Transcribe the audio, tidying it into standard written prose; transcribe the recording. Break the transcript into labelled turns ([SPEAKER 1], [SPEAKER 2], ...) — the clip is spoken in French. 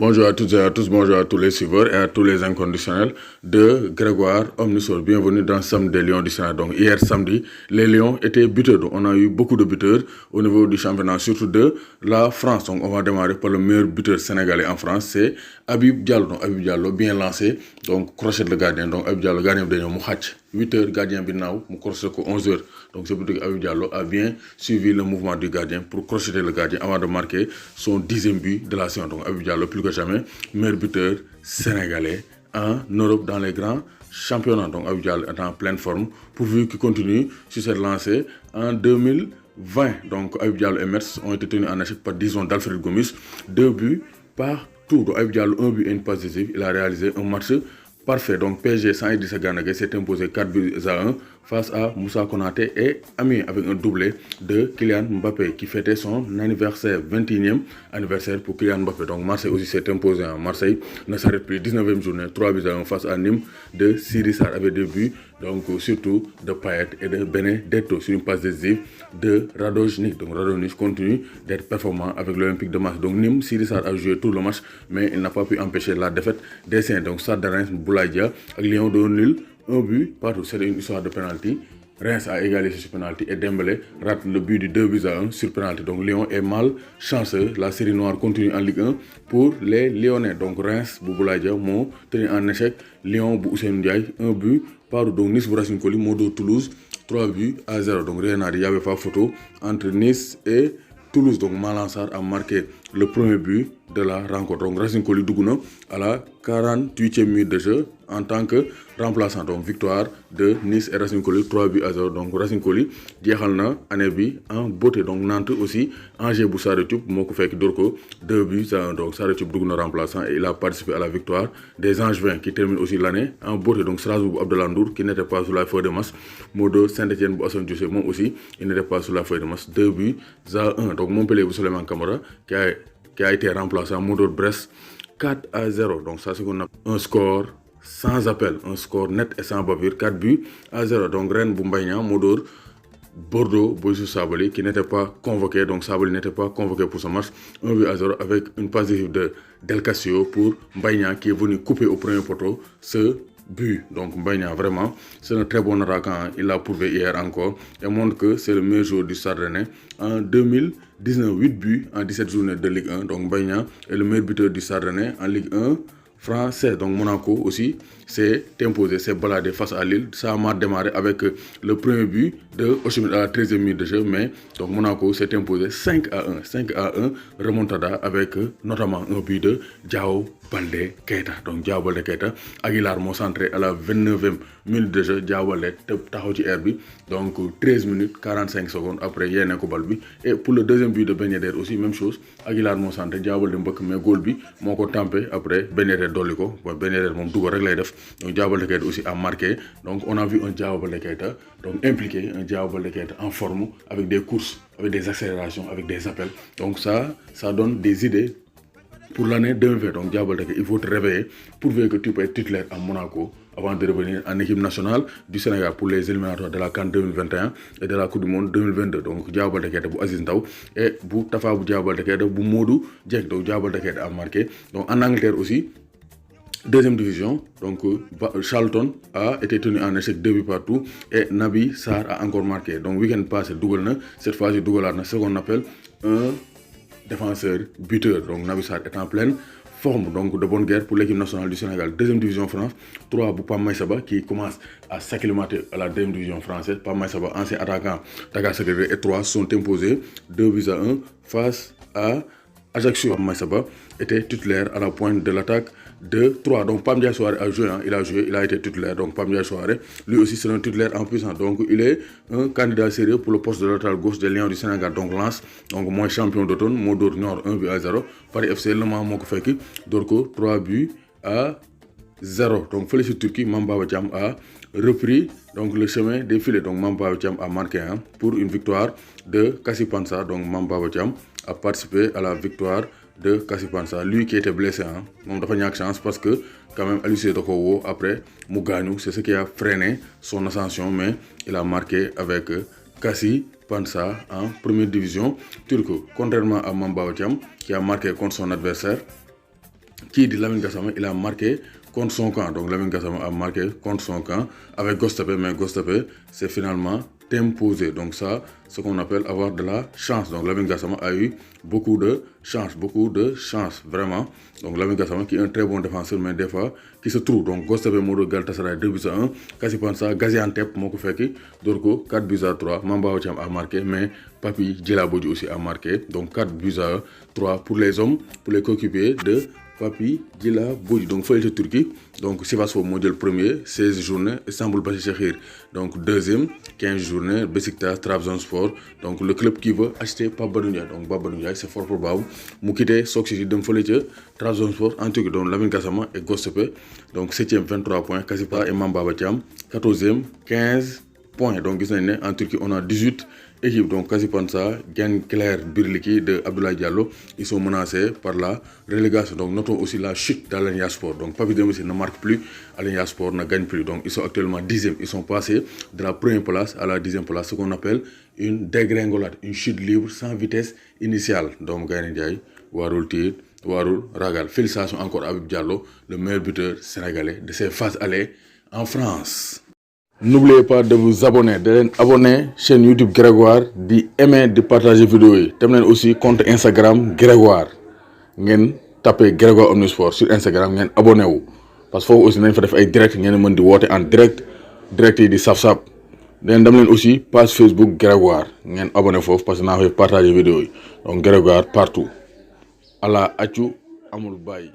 [SPEAKER 1] Bonjour à toutes et à tous, bonjour à tous les suiveurs et à tous les inconditionnels de Grégoire Omnisol. Bienvenue dans Samedi des Lions du Sénat. Donc hier samedi, les Lions étaient buteurs. Donc, on a eu beaucoup de buteurs au niveau du championnat, surtout de la France. Donc on va démarrer par le meilleur buteur sénégalais en France, c'est Habib Diallo. Donc Habib Diallo, bien lancé, donc crochet le gardien. Donc Habib Diallo, gardien de Mouhach. 8 heures, gardien Binao, mon crochet 11 heures. Donc c'est pour dire qu'Habib Diallo a bien suivi le mouvement du gardien pour crocheter le gardien avant de marquer son 10e but de la saison. Donc Habib Diallo, plus que jamais, meilleur buteur sénégalais en Europe dans les grands championnats. Donc Habib Diallo est en pleine forme, pourvu qu'il continue sur cette lancée en 2020. Donc Habib Diallo et Metz ont été tenus en échec par disons d'Alfred Gomis, 2 buts par tour. Donc Habib Diallo, 1 but et une passe décisive. Il a réalisé un match parfait. Donc PSG sans Idrissa Gana Gueye s'est imposé 4 buts à 1 face à Moussa Konaté et Amiens avec un doublé de Kylian Mbappé qui fêtait son anniversaire, 21e anniversaire pour Kylian Mbappé. Donc Marseille aussi s'est imposé en Marseille, ne s'arrête plus, 19e journée, 3 buts à 1 face à Nîmes de Siri Sarr avec des buts, donc surtout de Payet et de Benedetto sur une passe décisive de Radojnik. Donc Radojnik continue d'être performant avec l'Olympique de Marseille. Donc Nîmes, Siri Sarr a joué tout le match, mais il n'a pas pu empêcher la défaite des Saints. Donc Stade de Reims, Boulaïdia avec Lyon de nul, un but partout. C'est une histoire de penalty. Reims a égalisé sur penalty et Dembélé rate le but du 2 buts à 1 sur penalty. Donc Lyon est mal chanceux. La série noire continue en Ligue 1 pour les Lyonnais. Donc Reims, Boulaïdia, m'ont tenu en échec. Lyon, Ousseynou Ndiaye, un but partout. Donc Nice, Racing Coli, Modo, Toulouse, 3 buts à 0. Donc rien à dire, il n'y avait pas photo entre Nice et Toulouse. Donc Malang Sarr a marqué le premier but de la rencontre. Donc Racing Coli Dougouna à la 48e minute de jeu en tant que remplaçant. Donc victoire de Nice et Racing Coli, 3 buts à 0. Donc Racing Coli jeexal na année bi en beauté. Donc Nantes aussi, Angers bu Saare Thioub moo ko fekk dóor ko 2 buts à 1. Donc Saare Thioub dugg na remplaçant et il a participé à la victoire des Angevins qui termine aussi l'année en beauté. Donc Strasbourg bu Abdallah Ndour qui n'était pas sur la feuille de match. Modo Saint-Etienne bu Assane Diossé moom aussi il n'était pas sur la feuille de match, 2 buts à 1. Donc Montpellier bu Souleymane Camara qui a été remplacé à Modo Brest 4 à 0. Donc ça c'est qu'on a un score sans appel, un score net et sans bavure, 4 buts à 0. Donc Rennes bu Mbaye Niang Modor Bordeaux Boissou Sabaly qui n'était pas convoqué. Donc Sabaly n'était pas convoqué pour ce match, 1 but à 0 avec une passe décisive de Del Castillo pour Mbaye Niang qui est venu couper au premier poteau ce but. Donc Mbaye Niang vraiment c'est un très bon attaquant, il l'a prouvé hier encore et montre que c'est le meilleur joueur du Stade Rennais en 2019, 8 buts en 17 journées de Ligue 1. Donc Mbaye Niang est le meilleur buteur du Stade Rennais en Ligue 1 français. Donc Monaco aussi s'est imposé, s'est baladé face à Lille. Ça a démarré avec le premier but de Osimhen à la 13e minute de jeu, mais donc Monaco s'est imposé 5 à 1. 5 à 1 remontada avec notamment un but de Diao Baldé Keita. Donc Diao Baldé Keita, Aguilar moo centré à la 29e minute de jeu, Diao Baldé taxaw ci air bi. Donc 13 minutes 45 secondes après yéene ko bal bi. Et pour le deuxième but de Ben Yedder aussi même chose, Aguilar moo centré, Diao Baldé mbëkk mais goal bi moo ko tampé après Ben Yedder dolli ko. Ben Yedder moom dugal rek lay def. Donc Diao Baldé Keita aussi a marqué. Donc on a vu un Diao Baldé Keita donc impliqué, un Diao Baldé Keita en forme avec des courses, avec des accélérations, avec des appels. Donc ça donne des idées pour l'année 2020. Donc Diao Baldé Keita, il faut te réveiller pour voir que tu peux être titulaire à Monaco avant de revenir en équipe nationale du Sénégal pour les éliminatoires de la CAN 2021 et de la Coupe du Monde 2022. Donc Diao Baldé Keita bu Aziz Ndaw et bu Tafa bu Diao Baldé Keita bu Modou Dieng. Donc Diao Baldé Keita a marqué. Donc en Angleterre aussi, deuxième division, donc Charlton a été tenu en échec 2 buts partout et Naby Sarr a encore marqué. Donc week-end passé dougal na, cette fois-ci dougalat na ce qu'on appelle un défenseur buteur. Donc Naby Sarr est en pleine forme, donc de bonne guerre pour l'équipe nationale du Sénégal. Deuxième division France, 3 pour Pape Maïssa Ba qui commence à s'acclimater à la deuxième division française. Pape Maïssa Ba, ancien attaquant Dakar Sacré-Cœur, et 3 sont imposés 2 buts à 1 face à Ajaccio. Pape Maïssa Ba était titulaire à la pointe de l'attaque de 3. Donc Pape Ndiaye Souaré a joué, il a été titulaire. Donc Pape Ndiaye Souaré, lui aussi c'est un titulaire en puissance. Donc il est un candidat sérieux pour le poste de latéral gauche des Lions du Sénégal. Donc Lens, donc moi champion d'automne, moo dóor Niort 1 but à 0. Paris FC Le Mans moo ko fekk dóor ko 3 buts à 0. Donc fële ci Turquie, Mame Baba Thiam a repris donc le chemin des filets. Donc Mame Baba Thiam a marqué pour une victoire de Kassi Pansa. Donc Mame Baba Thiam a participé à la victoire de Kassi Pansa, lui qui était blessé. Moom dafa ñàkk chance parce que quand même Aliou Cissé da ko woo après mu gaañu, c'est ce qui a freiné son ascension, mais il a marqué avec Kassi Pansa en première division turque. Contrairement à Mame Baba Thiam qui a marqué contre son adversaire qui dit Lamine Gassama, il a marqué contre son camp. Donc Lamine Gassama a marqué contre son camp avec Göztepe, mais Göztepe c'est finalement imposé. Donc ça, ce qu'on appelle avoir de la chance. Donc Lamine Gassama a eu beaucoup de chance, vraiment. Donc Lamine Gassama qui est un très bon défenseur, mais des fois qui se trouve. Donc Göztepe Modo Galatasaray 2-1, Kasipansa, Gaziantep Moko Feki, Dorko 4-3, Mamba Thiam a marqué, mais Papi Djilabodji aussi a marqué. Donc 4-3 pour les hommes, pour les coéquipiers de Papi Djilabodji. Donc feuille de Turquie. Donc Sivasspor modèle premier, 16 journées, Istanbul Başakşehir. Donc deuxième, 15 journées, Beşiktaş, Trabzonspor. Donc le club qui veut acheter Pape Ndiaye. Donc Pape Ndiaye, c'est fort probable. Mu quitté Soxi dem fële ca Trabzonspor en Turquie. Donc Lamine Gassama et Göztepe. Donc 7e 23 points, Kasipa et Mamba Thiam. 14e 15 points. Donc en Turquie on a 18 équipes. Donc Kasipansa, Gençler Birliği de Abdoulaye Diallo, ils sont menacés par la relégation. Donc notons aussi la chute d'Alanya Sport. Donc Papi Demba ne marque plus, Alanya Sport ne gagne plus. Donc ils sont actuellement 10e. Ils sont passés de la première place à la 10e place, ce qu'on appelle une dégringolade, une chute libre sans vitesse initiale. Donc Gaïndé Ndiaye, warul tiit, warul ragal. Félicitations encore à Habib Diallo, le meilleur buteur sénégalais de ces phases allées en France. N'oubliez pas de vous abonner, de abonner chaîne YouTube Grégoire, d'aimer, de partager vidéo yi. Dem leen aussi compte Instagram Grégoire. Ngeen tapez Grégoire Omnisport sur Instagram, ngeen abonné wu. Parce que foofu aussi nañ fa def ay direct, ngeen mën di woote en direct yi di saf-saf. Dem leen aussi page Facebook Grégoire, ngeen abonné foofu parce que naa fay partager vidéo yi. Donc Grégoire partout. Allah accu amul bàyyi.